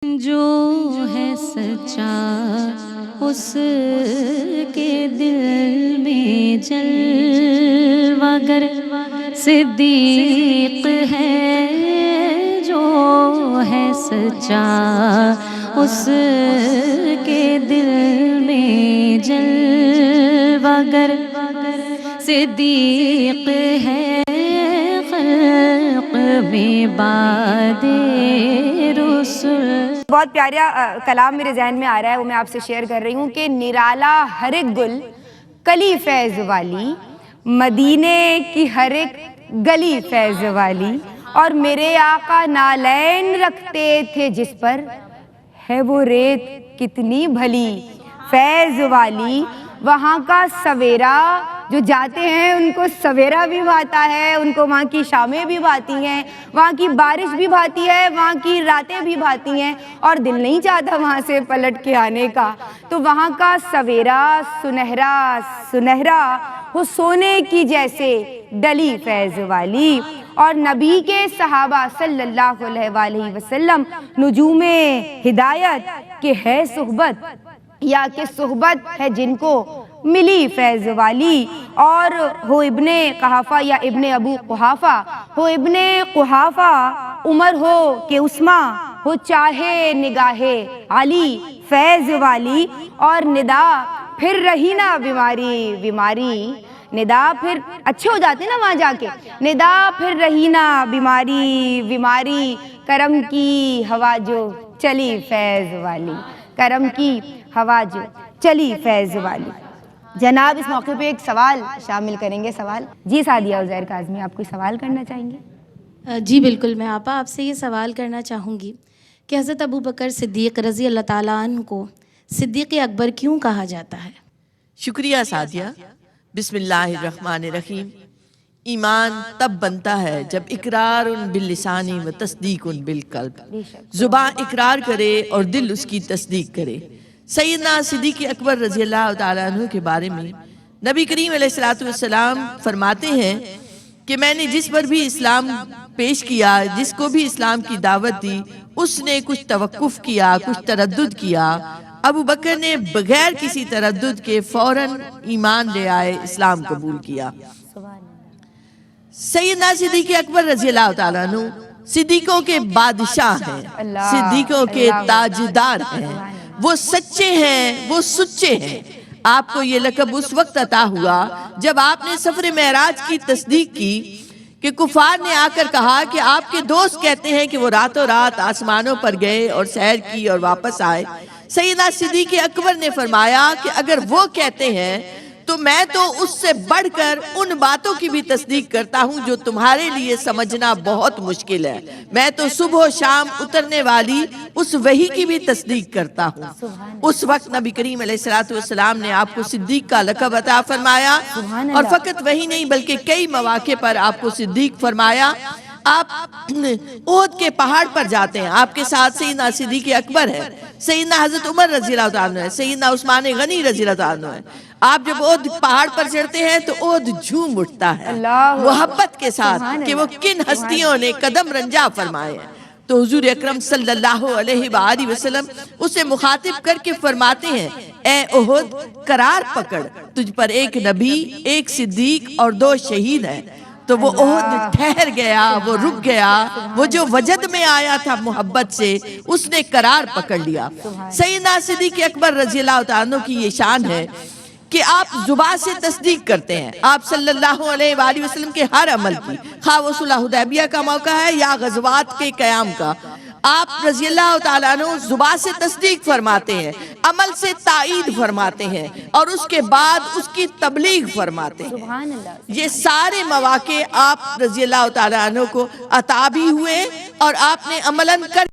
جو ہے سچا اس کے دل میں جلوہ گر صدیق ہے، جو ہے سچا اس کے دل میں جلوہ گر صدیق ہے، خلق میں باد رسول۔ بہت پیارا کلام میرے ذہن میں آ رہا ہے، وہ میں آپ سے شیئر کر رہی ہوں کہ نرالا ہر ایک گل کلی فیض والی، مدینے کی ہر ایک گلی فیض والی، اور میرے آقا نالین رکھتے تھے جس پر، ہے وہ ریت کتنی بھلی فیض والی۔ وہاں کا سویرا جو جاتے ہیں ان کو سویرا بھی بھاتا ہے، ان کو وہاں کی شامیں بھی بھاتی ہیں، وہاں کی بارش بھی بھاتی ہے، وہاں کی راتیں بھی بھاتی ہیں، اور دل نہیں چاہتا وہاں سے پلٹ کے آنے کا۔ تو وہاں کا سویرا سنہرا سنہرا وہ سونے کی جیسے ڈلی فیض والی، اور نبی کے صحابہ صلی اللہ علیہ وآلہ وسلم نجوم ہدایت کہ ہے صحبت، یا کہ صحبت ہے جن کو ملی فیض والی، اور ہو ابن قحافہ یا ابن ابو قحافہ، ہو ابن قحافہ عمر ہو کہ عثمان، ہو چاہے نگاہ علی فیض والی، اور ندا پھر رہی نا بیماری بیماری، ندا پھر اچھے ہو جاتے نا وہاں جا کے، ندا پھر رہی نا بیماری بیماری، کرم کی ہوا جو چلی فیض والی، کرم کی ہوا جو چلی فیض والی۔ جناب اس موقع پہ ایک سوال شامل کریں گے۔ سوال جی سعدیہ عزیر کاظمی، آپ کوئی سوال کرنا چاہیں گے؟ جی بالکل، میں آپا آپ سے یہ سوال کرنا چاہوں گی کہ حضرت ابوبکر صدیق رضی اللہ تعالیٰ عنہ کو صدیق اکبر کیوں کہا جاتا ہے؟ شکریہ سعدیہ۔ بسم اللہ الرحمن الرحیم۔ ایمان تب بنتا ہے جب اقرار باللسانی و تصدیق بالقلب، زبان اقرار کرے اور دل اس کی تصدیق کرے۔ سیدنا صدیق اکبر رضی اللہ تعالیٰ عنہ کے بارے میں نبی کریم علیہ السلام فرماتے ہیں کہ میں نے جس پر بھی اسلام پیش کیا، جس کو بھی اسلام کی دعوت دی، اس نے کچھ توقف کیا، کچھ تردد کیا، ابو بکر نے بغیر کسی تردد کے فوراً ایمان لے آئے، اسلام قبول کیا۔ سیدنا صدیق اکبر رضی اللہ تعالیٰ عنہ صدیقوں کے بادشاہ ہیں، صدیقوں کے تاجدار ہیں، وہ سچے ہیں، وہ سچے ہیں۔ آپ کو یہ لقب اس وقت عطا ہوا جب آپ نے سفر معراج کی تصدیق کی کہ کفار نے آ کر کہا کہ آپ کے دوست کہتے ہیں کہ وہ راتوں رات آسمانوں پر گئے اور سیر کی اور واپس آئے۔ سیدنا صدیق اکبر نے فرمایا کہ اگر وہ کہتے ہیں تو میں تو اس سے بڑھ کر ان باتوں کی بھی تصدیق کرتا ہوں جو تمہارے لیے سمجھنا بہت مشکل ہے۔ میں تو صبح و شام اترنے والی اس وحی کی بھی تصدیق کرتا ہوں۔ اس وقت نبی کریم علیہ السلام نے آپ کو صدیق کا لقب عطا فرمایا، اور فقط وہی نہیں بلکہ کئی مواقع پر آپ کو صدیق فرمایا۔ آپ احد کے پہاڑ پر جاتے ہیں، آپ کے ساتھ سیدنا صدیق اکبر ہے، سیدنا حضرت عمر رضی اللہ عنہ ہے، سیدنا عثمان غنی رضی اللہ عنہ ہے۔ آپ جب احد پہاڑ پر چڑھتے ہیں تو احد جھوم اٹھتا ہے محبت کے ساتھ کہ وہ کن ہستیوں نے قدم رنجا فرمائے ہیں۔ تو حضور اکرم صلی اللہ علیہ وآلہ وسلم اسے مخاطب کر کے فرماتے ہیں، اے احد قرار پکڑ، تجھ پر ایک نبی، ایک صدیق اور 2 شہید ہیں۔ تو وہ احد ٹھہر گیا، وہ رک گیا، وہ جو وجد میں آیا تھا محبت سے، اس نے قرار پکڑ لیا۔ سیدنا صدیق اکبر رضی اللہ تعالیٰ عنہ کی یہ شان ہے کہ آپ زبان سے تصدیق کرتے ہیں آپ صلی اللہ علیہ وآلہ وسلم کے ہر عمل کی، خواہ وہ صلح حدیبیہ کا موقع ہے یا غزوات کے قیام کا۔ آپ رضی اللہ تعالیٰ عنہ زبان سے تصدیق فرماتے ہیں، عمل سے تائید فرماتے ہیں، اور اس کے بعد اس کی تبلیغ فرماتے ہیں۔ یہ سارے مواقع آپ رضی اللہ تعالیٰ عنہ کو عطا بھی ہوئے اور آپ نے عملاً کر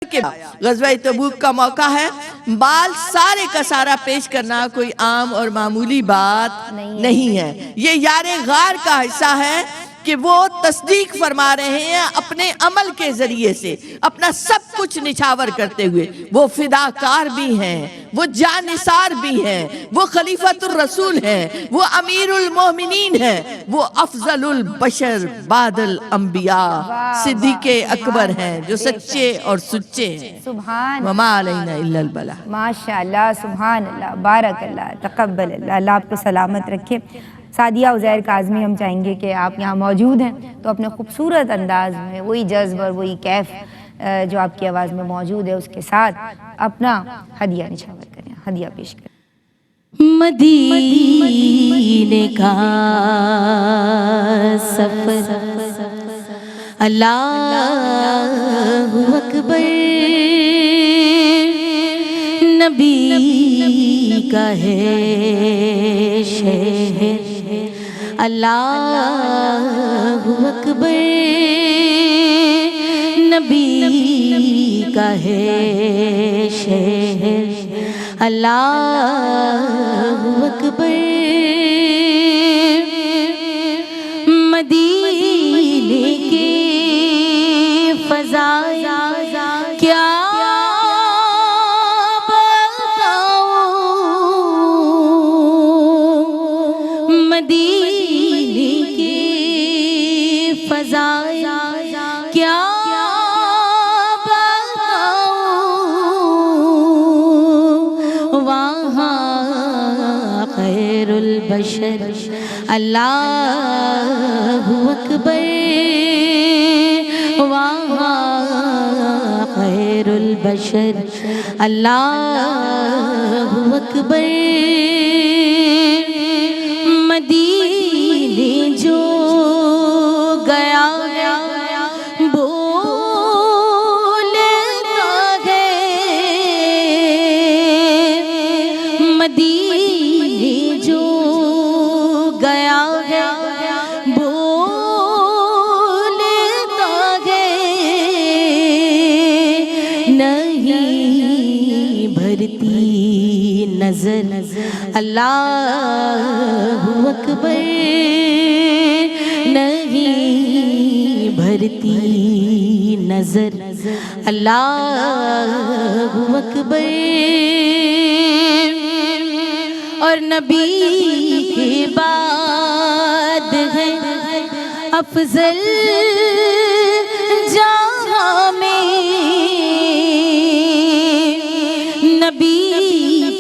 کے۔ غزوہ تبوک کا موقع ہے، مال سارے کا سارا پیش کرنا کوئی عام اور معمولی بات نہیں ہے۔ یہ یار غار کا حصہ ہے کہ وہ تصدیق فرما رہے ہیں اپنے عمل کے ذریعے سے، اپنا سب کچھ نچھاور کرتے ہوئے۔ وہ فداکار بھی ہیں، وہ جانثار بھی ہیں، وہ خلیفۃ الرسول ہیں، وہ امیر المومنین ہیں، وہ افضل البشر بعد الانبیاء صدیق اکبر ہیں جو سچے اور سچے ہیں۔ سبحان وما علینا الا البلاغ۔ ماشاءاللہ، سبحان اللہ، بارک اللہ، تقبل اللہ، اللہ آپ کو سلامت رکھے۔ سعدیہ عزیر کاظمی، ہم چاہیں گے کہ آپ یہاں موجود ہیں تو اپنے خوبصورت انداز میں وہی جذب اور وہی کیف جو آپ کی آواز میں موجود ہے اس کے ساتھ اپنا ہدیہ نچھاور کریں، ہدیہ پیش کریں۔ مدینے کا سفر، اللہ اکبر، نبی کا ہے شہر، اللہ اکبر، نبی کا ہے شہر، اللہ اکبر، مدینے کے فضائل کیا بتاؤں، مدینے کے فضائل کیا خیر البشر، اللہ اکبر، وہاں خیر البشر، اللہ اکبر، مدینے جو گیا بولتا ہے، مدینے جو گیا بولتا ہے، نہیں بھرتی نظر، اللہ اکبر، نہیں بھرتی نظر، اللہ اکبر، اور نبی کے بعد ہے افضل جہاں میں، نبی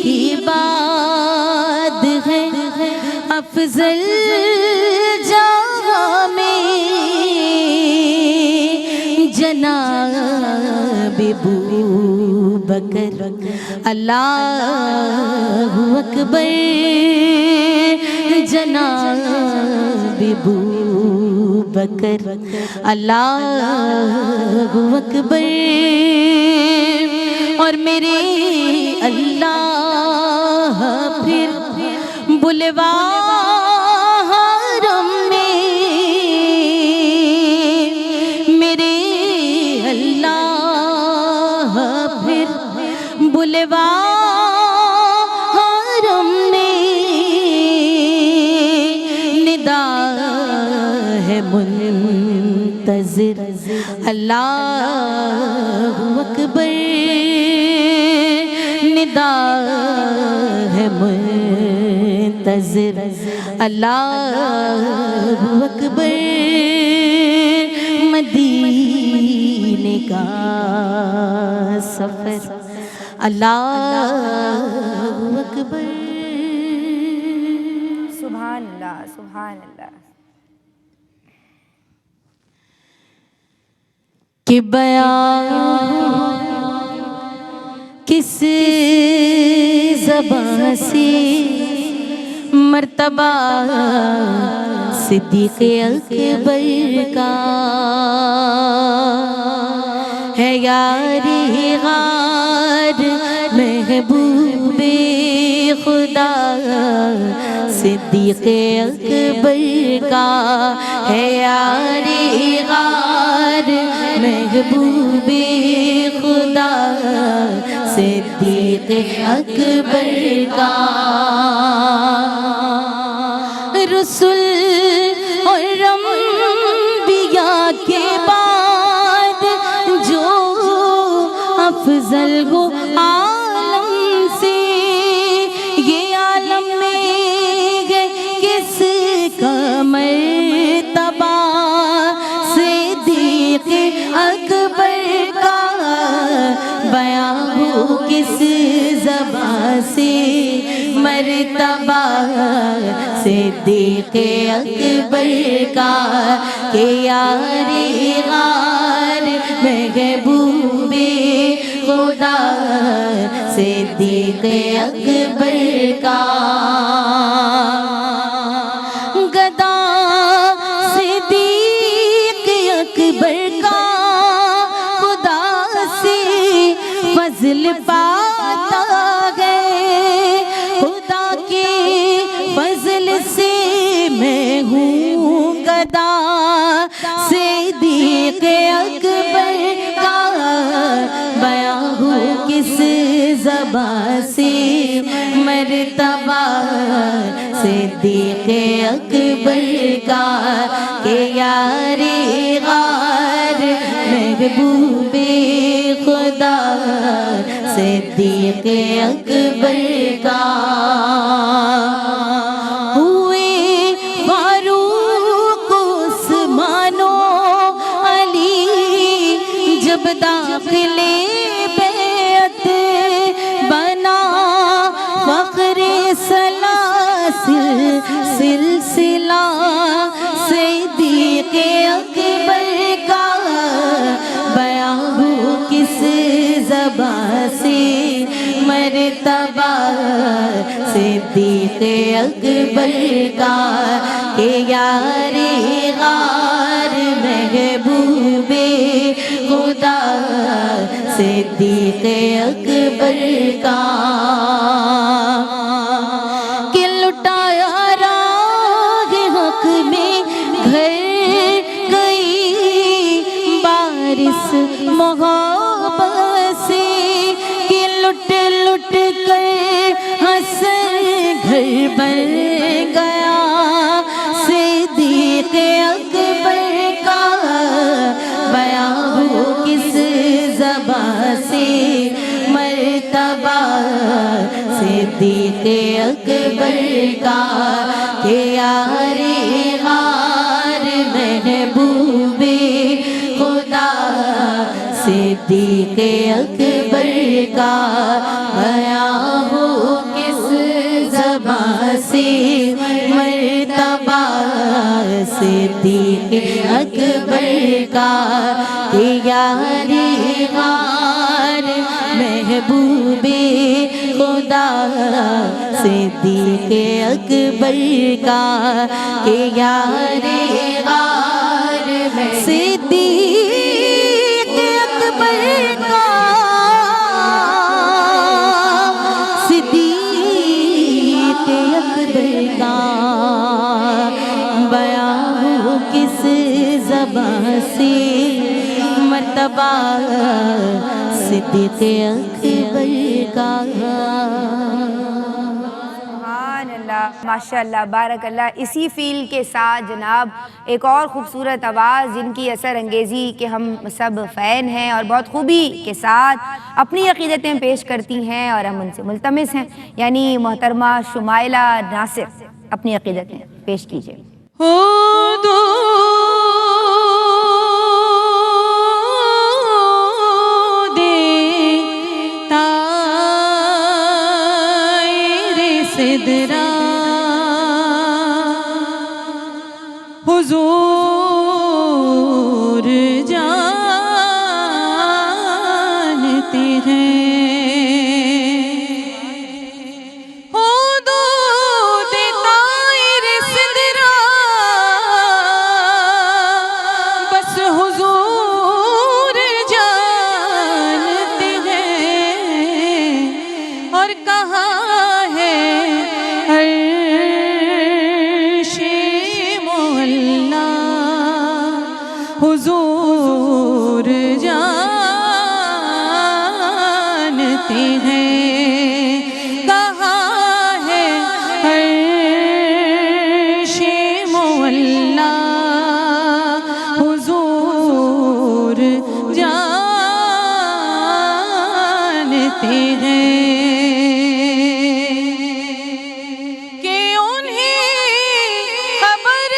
کے بعد ہے افضل جہاں میں، جناب ابوبکر، اللہ اکبر، جناب ابوبکر، اللہ اکبر، اور میرے اللہ پھر بلوا حرم میں، میرے اللہ پھر بلوا حرم میں، ندا ہے منتظر، اللہ اکبر، ندا ہے منتظر، اللہ اکبر، مدینے کا سفر، اللہ اکبر۔ سبحان اللہ، سبحان اللہ۔ کہ بیان کس زبان سے مرتبہ صدیق اکبر کا ہے، یاری غار محبوب خدا صدیق اکبر کا ہے، یاری غار محبوب خدا صدیق اکبر کا، رسول اور ہو عالم سے، یہ عالم میں ہے کس کا مرتبہ، صدیق اکبر کا بیاں ہو کس زبان سے مرتبہ، صدیق اکبر کا کہ یار غار محبوب خدا، صدیق اکبر کا گدا، صدیق اکبر کا خدا سے فضل پاتا ہے، خدا کے فضل سے میں ہوں گدا، صدیق اکبر کا بیاں ہو کس زبان سے مرتبہ، صدیق اکبر کا کہ یار غار محبوب خدا، صدیق اکبر کا ہوئے فاروق عثمان و علی جب داخلے بیعت بنا، فخر سلاسل سلسلہ، صدیق اکبر کا بیاں ہو کس زبان سے مرتبہ، صدیق اکبر کا کہ یار غار محبوب خدا، صدیق اکبر کا کہ لٹایا راہ حق میں گھر گئی، بارش محبت سے کہ لٹ لٹ کر حسن گھر بن گیا، صدیق اکبر کا بیاں ہو کس زبان سے مرتبہ، صدیق اکبر کا کہ یار غار محبوب خدا، صدیق اکبر کا بیاں ہو کس زبان سے مرتبہ، صدیق اکبر کا کہ یار غار محبوب خدا، صدیق اکبر کا کہ یار غار صدیق اکبر کا، صدیق اکبر کا بیاں ہو کس زبان سے مرتبہ، صدیق اکبر کا۔ سبحان اللہ، ماشاء اللہ، بارک اللہ۔ اسی فیل کے ساتھ جناب ایک اور خوبصورت آواز جن کی اثر انگیزی کے ہم سب فین ہیں اور بہت خوبی کے ساتھ اپنی عقیدتیں پیش کرتی ہیں اور ہم ان سے ملتمس ہیں، یعنی محترمہ شمائلہ ناصر، اپنی عقیدتیں پیش کیجیے۔ حضور جانتے ہیں حدود طائر سدرا، بس حضور جانتے ہیں، اور کہاں ہے حضور جانتے ہیں، کہاں ہے عرش مولا، حضور جانتے جانتے ہیں کہ انہیں خبر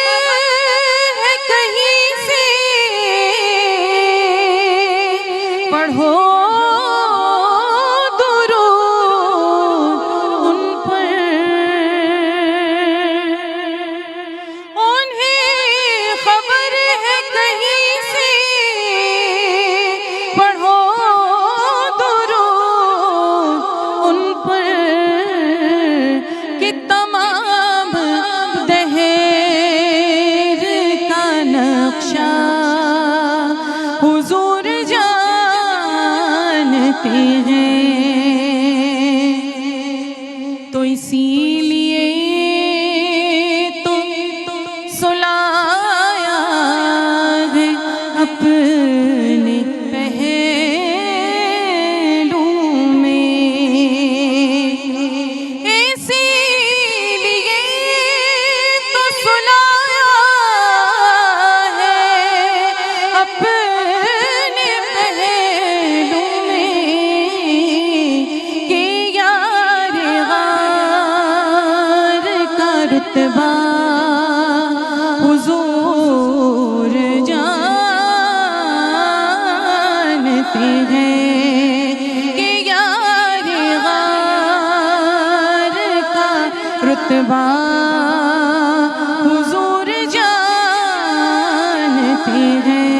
ہے کہیں سے، پڑھو درود ان پر، انہیں خبر ہے کہیں سے، پڑھو درود ان پر کہ تمام دہر کا نقشہ حضور جانتے ہیں، تو اسی لیے تو سلایا ہے اپنے پہلو میں، اسی لیے تو سلایا ہے اپنے پہلو میں کہ یار غار کا رتبہ حضور جانتے ہیں، کہ یار غار کا رتبہ حضور جانتے ہیں،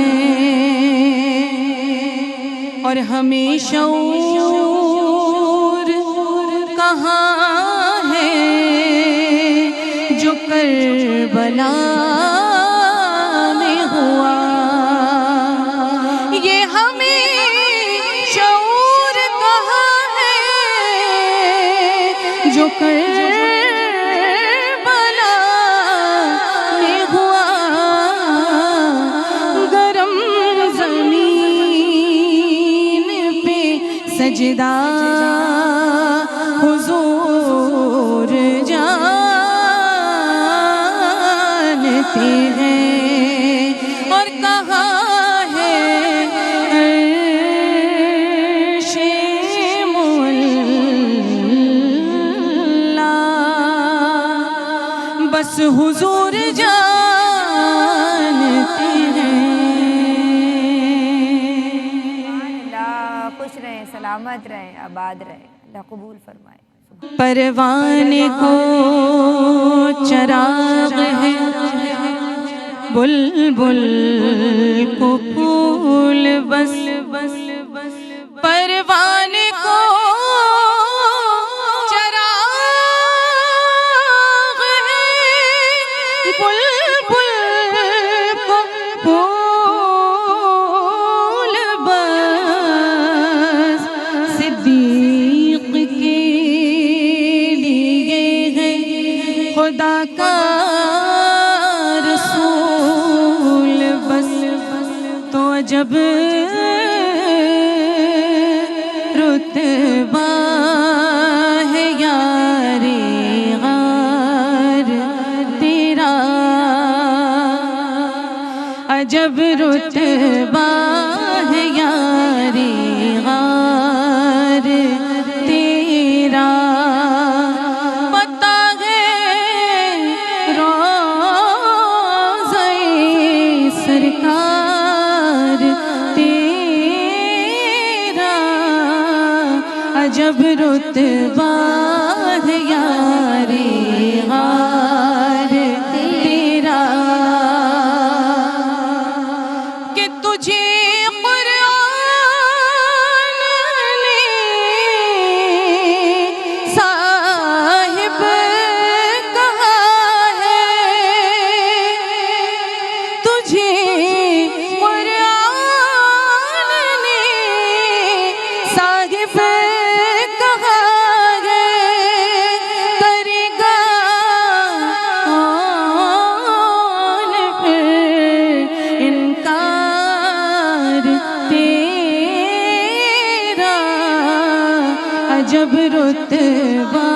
اور ہمیں شعور کہاں ہے جو کربلا میں ہوا، یہ ہمیں شعور کہاں ہے جو کربلا میں ہوا، گرم زمین پہ سجدہ حضور جانتے ہیں، اور کہاں ہے عرش معلا، بس حضور جانتے ہیں۔ اللہ خوش رہیں، سلامت رہیں، آباد رہیں، اللہ قبول فرمائے۔ پروانے کو چراغ ہے، بلبل کو پھول بس، پروانے کو چراغ ہے، بلبل کو پھول بس، صدیق کے خدا کا رسول بس، تو جب رتبہ ہے یار غار تیرا، عجب رتبہ ہے یار غار تیرا، سرکار تیرا، عجب رتبہ ہے یار غار تیرا، کہ تجھے قرآن نے صاحب کہا ہے، تجھے قرآن نے صاحب کہا ہے، کرے گا کون پھر انکار تیرا، عجب رتبہ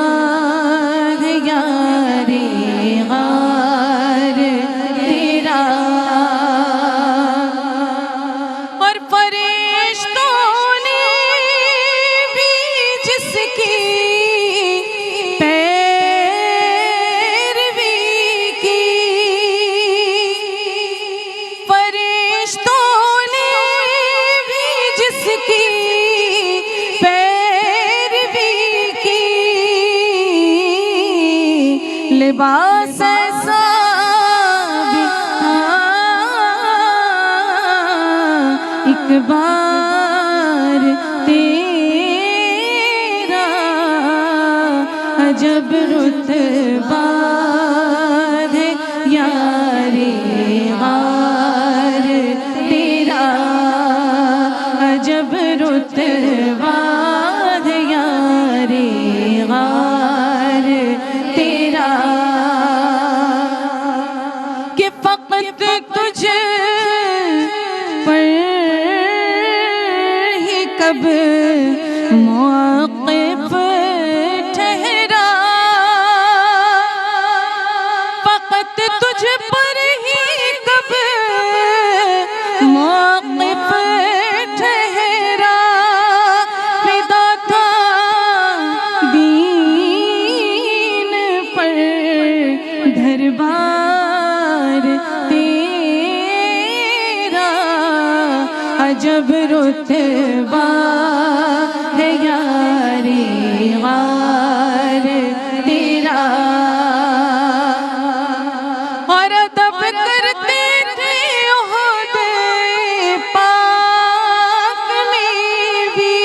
ہے یار غار تیرا، اور فرشتوں نے بھی کی پیروی کی، فرشتوں نے بھی جس کی پیروی کی، لباس ایسا بھی تھا ایک بار تیرا، عجب رتبہ ہے یار غار تیرا، عجب رتبہ ہے یار غار تیرا، کہ فقط تجھ پر ہی کب موقف ٹھہرا، فقط تجھ پر ہی کب موقف ٹھہرا، فدا تھا دین پر دربار تیرا، عجب رتبہ ہے یار غار تیرا، اور ادب کرتے تھے عہد پاک میں بھی،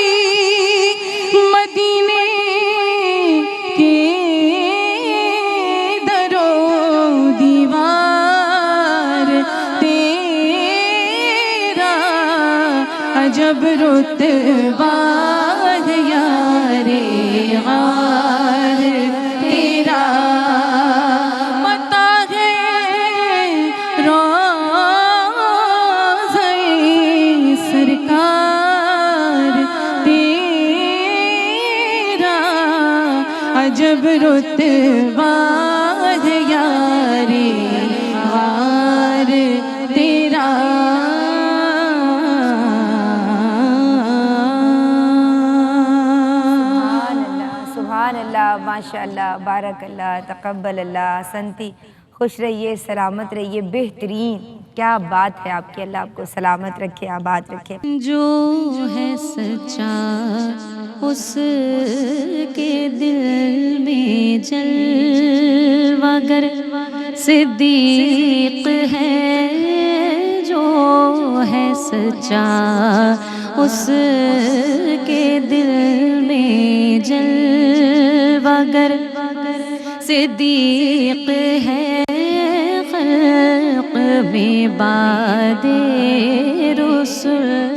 مدینے کے در و دیوار تیرا، عجب رتبہ ہے یار غار تیرا، پتہ ہے روضہ سرکار تیرا، عجب رتبہ ہے یار غار تیرا، سبحان اللہ، ماشاء اللہ، بارک اللہ، تقبل اللہ، سنتی خوش رہیے، سلامت رہیے، بہترین، کیا بات ہے آپ کی، اللہ آپ کو سلامت رکھے، آباد رکھے۔ جو ہے سچا اس کے دل میں جلوہ گر صدیق ہے، جو ہے سچا اس کے دل میں جلوہ گر صدیق ہے، خلق میں بعد رسل